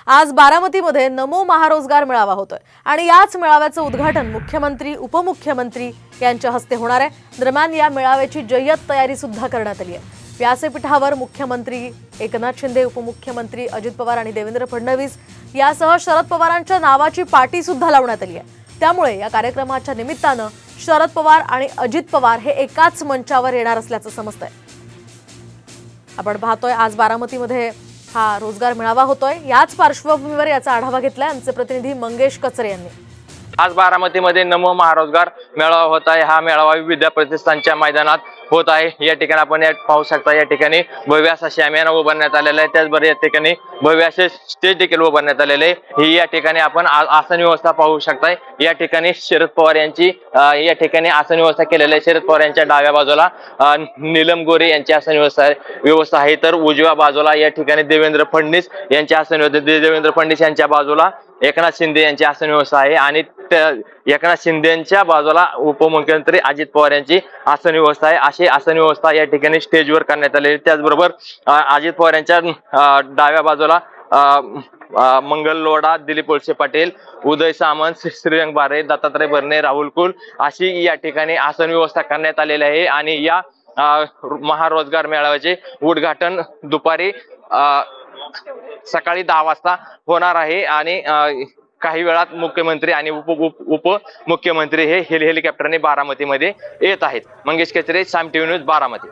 आज बारामतीमध्ये नमो महारोजगार मेळावा होतोय आणि याच मेळाव्याचं उद्घाटन मुख्यमंत्री उपमुख्यमंत्री यांच्या हस्ते होणार आहे। दरम्यान या मेळाव्याची जय्यत तयारी सुद्धा करण्यात आली आहे। व्यासपीठावर मुख्यमंत्री एकनाथ शिंदे, उपमुख्यमंत्री अजित पवार आणि देवेंद्र फडणवीस यासह शरद पवारांच्या नावाची पाटी सुद्धा लावण्यात आली आहे। त्यामुळे या कार्यक्रमाच्या निमित्तानं शरद पवार आणि अजित पवार हे एकाच मंचावर येणार असल्याचं समजतंय। आपण पाहतोय आज बारामतीमध्ये हा रोजगार मेळावा होतोय। याच पार्श्वभूमीवर याचा आढावा घेतलाय आमचे प्रतिनिधी मंगेश कचरे यांनी। आज बारामतीमध्ये नमो महारोजगार मेळावा होत आहे। हा मेळावा विद्या प्रतिष्ठानच्या मैदानात होत आहे। या ठिकाणी आपण पाहू शकता, या ठिकाणी भव्य असा शामियाना उभारण्यात आलेला आहे। त्याचबरोबर या ठिकाणी भव्य असे स्टेज देखील उभारण्यात आलेले आहे। ही या ठिकाणी आपण आसन व्यवस्था पाहू शकताय। या ठिकाणी शरद पवार यांची या ठिकाणी आसन व्यवस्था केलेली आहे। शरद पवार यांच्या डाव्या बाजूला नीलम गोरे यांची आसन व्यवस्था आहे, तर उजव्या बाजूला या ठिकाणी देवेंद्र फडणवीस यांची आसन व्यवस्था, देवेंद्र फडणवीस यांच्या बाजूला एकनाथ शिंदे यांची आसन व्यवस्था आहे आणि एकनाथ शिंदेच्या बाजूला उपमुख्यमंत्री अजित पवार यांची आसन व्यवस्था आहे। अशी आसन व्यवस्था या ठिकाणी स्टेजवर करण्यात आलेली। त्याचबरोबर अजित पवार यांच्या डाव्या बाजूला मंगल लोढा, दिलीप वळसे पाटील, उदय सामंत, श्रीरंग बारे, दत्तात्रय भरणे, राहुल कुल अशी या ठिकाणी आसन व्यवस्था करण्यात आलेली आहे। आणि या महारोजगार मेळाव्याचे उद्घाटन दुपारी सकाळी 10 वाजता होणार आहे आणि काही वेळात मुख्यमंत्री आणि उपमुख्यमंत्री हे हेलिकॉप्टरने बारामतीमध्ये येत आहेत। मंगेश कचरे, साम टीव्ही न्यूज, बारामती।